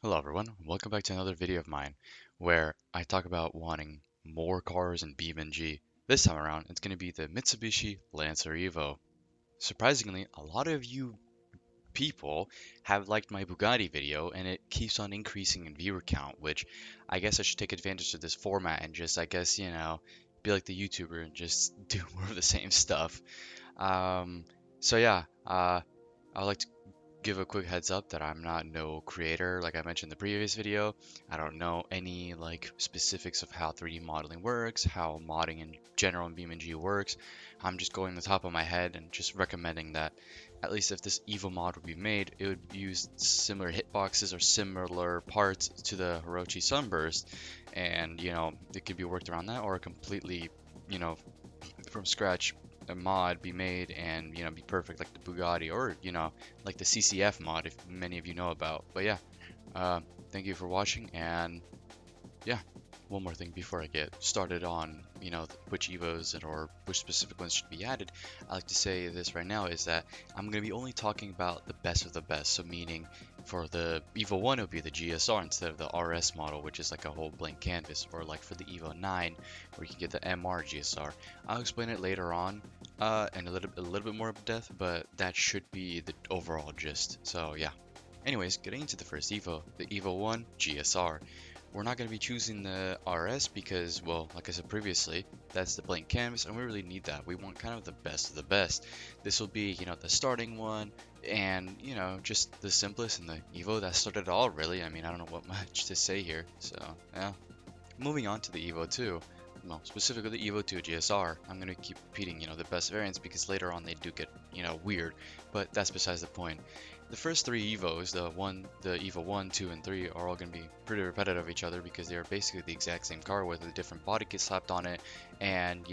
Hello everyone, welcome back to another video of mine where I talk about wanting more cars in BeamNG. This time around, it's going to be the Mitsubishi Lancer Evo. Surprisingly, a lot of you people have liked my Bugatti video and it keeps on increasing in viewer count, which I guess I should take advantage of this format and just, be like the YouTuber and just do more of the same stuff. Um, so yeah, I would like to give a quick heads up that I'm not no creator like I mentioned in the previous video. I don't know any like specifics of how 3D modeling works, how modding in general in BeamNG works. I'm just going the top of my head and just recommending that at least if this Evo mod would be made, it would use similar hitboxes or similar parts to the Hirochi Sunburst, and it could be worked around that or completely, you know, from scratch a mod be made and be perfect like the Bugatti or like the CCF mod if many of you know about. But yeah, uh, thank you for watching, and yeah, one more thing before I get started on which Evos or which specific ones should be added. I like to say this right now is that I'm going to be only talking about the best of the best. So meaning for the Evo 1 it would be the GSR instead of the RS model, which is like a whole blank canvas, or like for the Evo 9 where you can get the MR GSR. I'll explain it later on in a little bit more depth, but that should be the overall gist. So yeah. Anyways, getting into the first Evo, the Evo 1 GSR. We're not going to be choosing the RS because, well, like I said previously, that's the blank canvas, and we really need that. We want kind of the best of the best. This will be, the starting one, and, just the simplest and the Evo that started it all, really. I mean, I don't know what much to say here, so, yeah. Moving on to the Evo 2, well, specifically the Evo 2 GSR, I'm going to keep repeating, the best variants because later on they do get, weird, but that's besides the point. The first three Evos, the Evo 1, 2, and 3, are all going to be pretty repetitive of each other because they are basically the exact same car with a different body kit slapped on it and,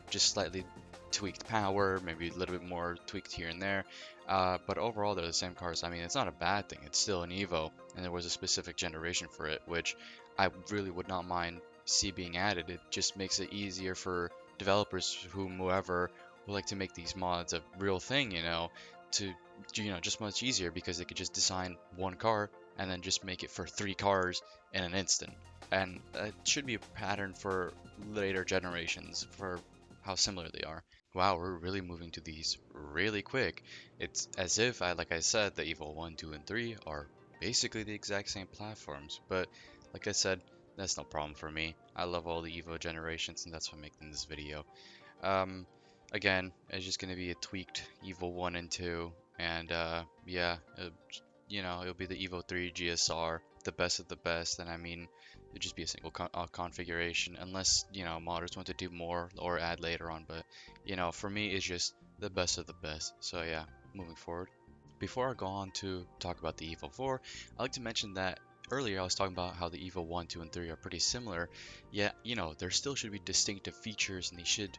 just slightly tweaked power, maybe a little bit more tweaked here and there. But overall, they're the same cars. I mean, it's not a bad thing. It's still an Evo, and there was a specific generation for it, which I really would not mind see being added. It just makes it easier for developers, whoever would like to make these mods a real thing, to just much easier because they could just design one car and then just make it for three cars in an instant. And it should be a pattern for later generations for how similar they are. Wow, we're really moving to these really quick. It's as if like I said, the Evo 1, 2, and 3 are basically the exact same platforms. But like I said, that's no problem for me. I love all the Evo generations, and that's why I'm making this video. Um, Again, it's just gonna be a tweaked Evo 1 and 2, and yeah, it'll be the Evo 3 GSR, the best of the best, and I mean, it'll just be a single configuration, unless, modders want to do more or add later on, but, for me, it's just the best of the best, so yeah, moving forward. Before I go on to talk about the Evo 4, I'd like to mention that earlier I was talking about how the Evo 1, 2, and 3 are pretty similar, yet, there still should be distinctive features and they should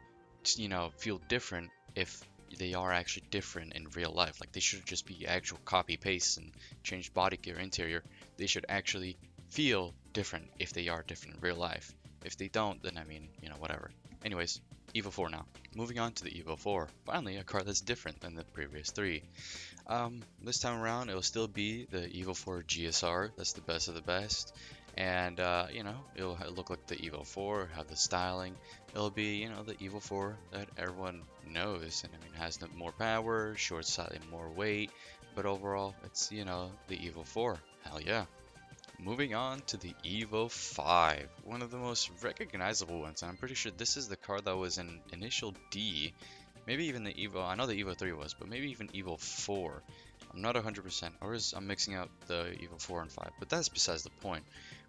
feel different if they are actually different in real life. Like they should just be actual copy paste and change body gear interior. They should actually feel different if they are different in real life. If they don't, then I mean, whatever. Anyways, Evo 4 now. Moving on to the Evo 4. Finally, a car that's different than the previous three. This time around, it'll still be the Evo 4 GSR. That's the best of the best. And, it'll look like the Evo 4, have the styling. It'll be, the Evo 4 that everyone knows. And I mean, has more power, short slightly more weight. But overall, it's, the Evo 4. Hell yeah. Moving on to the Evo 5, one of the most recognizable ones. I'm pretty sure this is the car that was in Initial D. Maybe even the Evo, I know the Evo 3 was, but maybe even Evo 4. I'm not 100%, or I'm mixing up the Evo 4 and 5, but that's besides the point.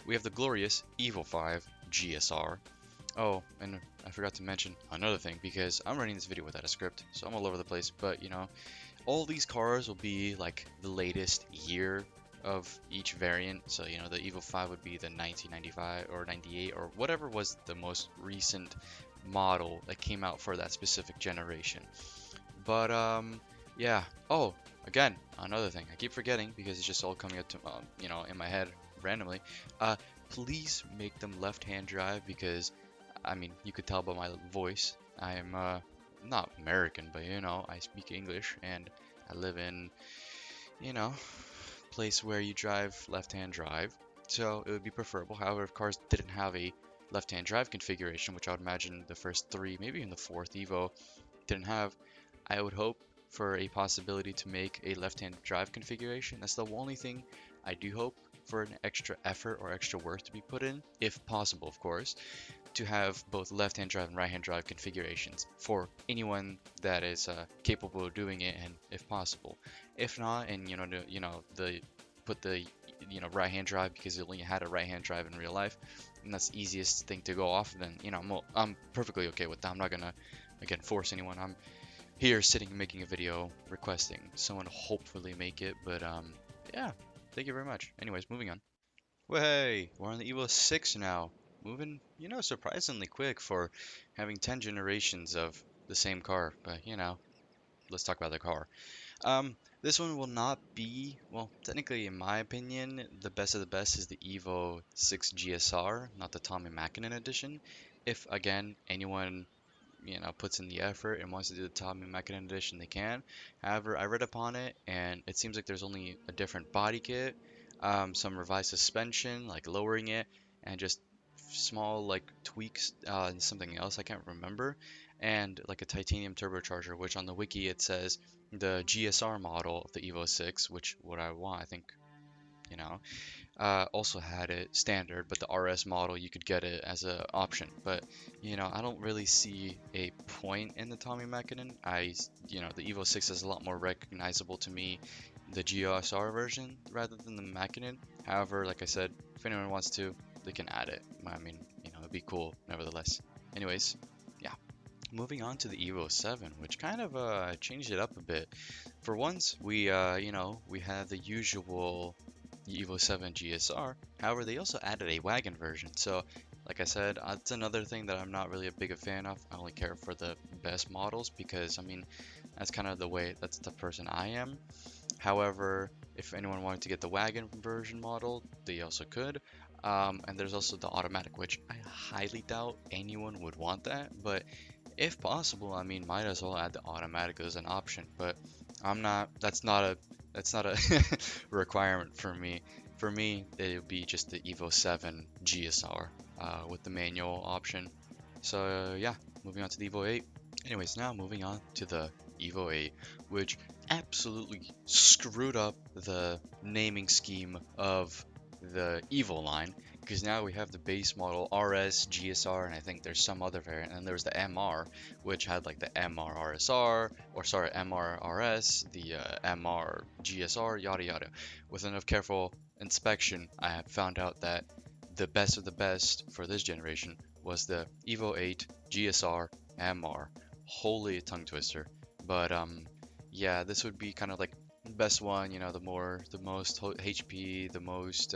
We have the glorious Evo 5 GSR. Oh, and I forgot to mention another thing, because I'm running this video without a script, so I'm all over the place, but all these cars will be like the latest year of each variant. So, the Evo 5 would be the 1995 or 98 or whatever was the most recent model that came out for that specific generation. But yeah. Oh, again, another thing I keep forgetting because it's just all coming up to in my head randomly. Please make them left-hand drive because I mean, you could tell by my voice. I am not American, but I speak English and I live in, you know, place where you drive left-hand drive, so it would be preferable. However, if cars didn't have a left-hand drive configuration, which I would imagine the first three, maybe even the fourth Evo didn't have, I would hope for a possibility to make a left-hand drive configuration. That's the only thing I do hope, for an extra effort or extra work to be put in, if possible, of course, to have both left-hand drive and right-hand drive configurations for anyone that is capable of doing it, and if possible. If not, and the put the right-hand drive because you only had a right-hand drive in real life, and that's the easiest thing to go off. Then I'm perfectly okay with that. I'm not gonna again force anyone. I'm here sitting and making a video requesting someone hopefully make it, but yeah, thank you very much. Anyways, moving on. Well, hey, we're on the Evo 6 now. Moving, surprisingly quick for having 10 generations of the same car. But, let's talk about the car. This one will not be, well, technically, in my opinion, the best of the best is the Evo 6 GSR, not the Tommy Mäkinen edition. If, again, anyone puts in the effort and wants to do the Tommy Mäkinen edition, they can. However, I read upon it, and it seems like there's only a different body kit, some revised suspension, like lowering it, and just small like tweaks, and something else I can't remember, and like a titanium turbocharger, which on the wiki it says the GSR model of the Evo 6, which what I want, I think, you know. Also had it standard, but the RS model you could get it as an option. But I don't really see a point in the Tommy Mäkinen. The Evo 6 is a lot more recognizable to me, the GSR version, rather than the Mäkinen. However, like I said, if anyone wants to, they can add it. I mean, it'd be cool nevertheless. Anyways, yeah. Moving on to the Evo 7, which kind of changed it up a bit. For once, we have the usual Evo 7 GSR. However, they also added a wagon version. So, like I said, that's another thing that I'm not really a big a fan of. I only care for the best models because, that's kind of that's the person I am. However, if anyone wanted to get the wagon version model, they also could. And there's also the automatic, which I highly doubt anyone would want that. But if possible, might as well add the automatic as an option. But that's not a requirement for me. For me, it would be just the Evo 7 GSR with the manual option. So yeah, moving on to the Evo 8. Anyways, now moving on to the Evo 8, which absolutely screwed up the naming scheme of the Evo line, because now we have the base model RS, GSR, and I think there's some other variant, and there's the MR, which had like the MR RSR, or sorry, MR RS, the MR GSR, yada yada. With enough careful inspection, I have found out that the best of the best for this generation was the Evo 8 GSR MR. Holy tongue twister. But yeah, this would be kind of like best one, the most HP, the most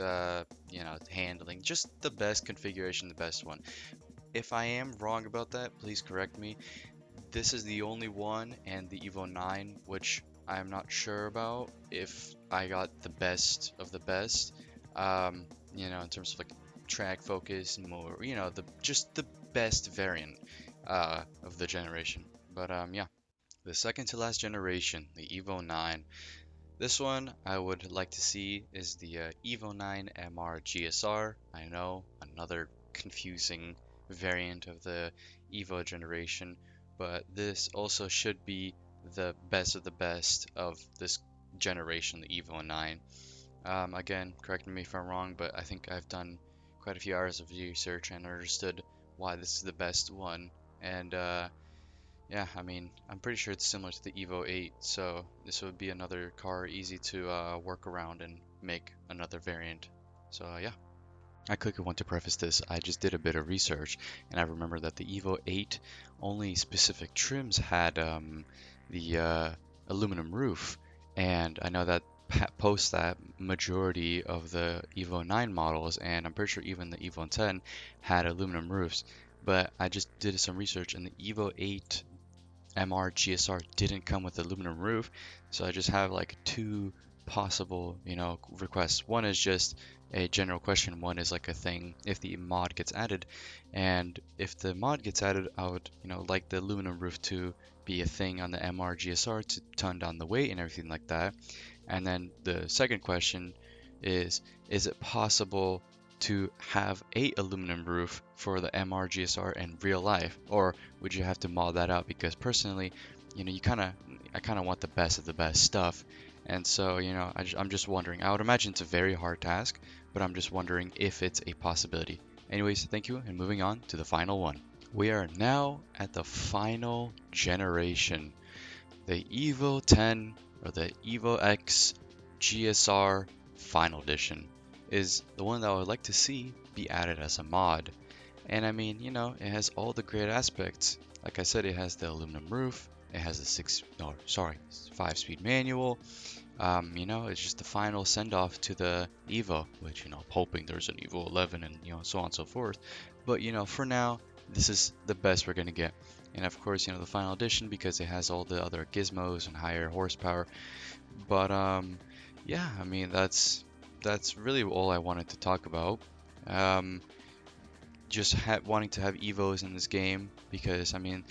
handling, just the best configuration, the best one. If I am wrong about that, please correct me. This is the only one, and the Evo 9, which I'm not sure about if I got the best of the best, in terms of like track focus and more, just the best variant of the generation. But yeah, the second to last generation, the Evo 9. This one I would like to see is the Evo 9 MR GSR. I know, another confusing variant of the Evo generation, but this also should be the best of the best of this generation, the Evo 9. Again, correct me if I'm wrong, but I think I've done quite a few hours of research and understood why this is the best one. And yeah, I'm pretty sure it's similar to the Evo 8, so this would be another car easy to work around and make another variant. So yeah. I quickly want to preface this, I just did a bit of research, and I remember that the Evo 8 only specific trims had the aluminum roof, and I know that post that majority of the Evo 9 models, and I'm pretty sure even the Evo 10 had aluminum roofs. But I just did some research, and the Evo 8 MR GSR didn't come with aluminum roof, so I just have like two possible requests. One is just a general question, one is like a thing if the mod gets added, and if the mod gets added, I would like the aluminum roof to be a thing on the MR GSR to tone down the weight and everything like that. And then the second question is it possible to have a aluminum roof for the MR in real life, or would you have to mod that out? Because personally, I kind of want the best of the best stuff, and so I'm just wondering. I would imagine it's a very hard task, but I'm just wondering if it's a possibility. Anyways, thank you, and moving on to the final one. We are now at the final generation, the Evo 10 or the Evo X GSR Final Edition is the one that I would like to see be added as a mod. And I mean, it has all the great aspects. Like I said, it has the aluminum roof, it has a 5-speed manual. It's just the final send-off to the Evo, which, I'm hoping there's an Evo 11 and, so on and so forth. But, for now, this is the best we're going to get. And of course, the final edition because it has all the other gizmos and higher horsepower. But, yeah, I mean, that's really all I wanted to talk about. Just wanting to have Evos in this game because, I mean,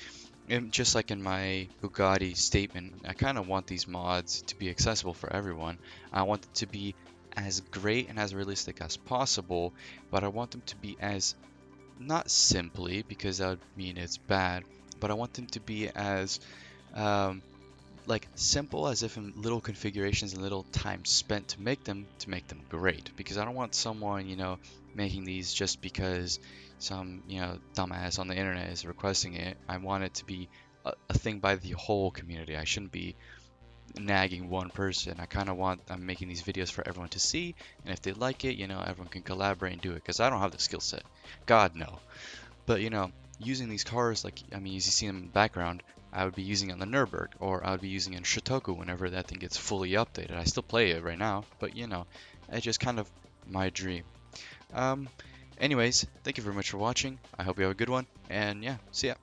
just like in my Bugatti statement, I kind of want these mods to be accessible for everyone. I want it to be as great and as realistic as possible, but I want them to be as, not simply, because that would mean it's bad, but I want them to be as like simple as if in little configurations and little time spent to make them great. Because I don't want someone making these just because some dumbass on the internet is requesting it. I want it to be a thing by the whole community. I shouldn't be nagging one person. I'm making these videos for everyone to see, and if they like it, everyone can collaborate and do it, because I don't have the skill set. God no. But using these cars, like, I mean, as you see in the background, I would be using it on the Nürburgring, or I would be using it in Shotoku whenever that thing gets fully updated. I still play it right now, but it's just kind of my dream. Anyways, thank you very much for watching. I hope you have a good one, and yeah, see ya.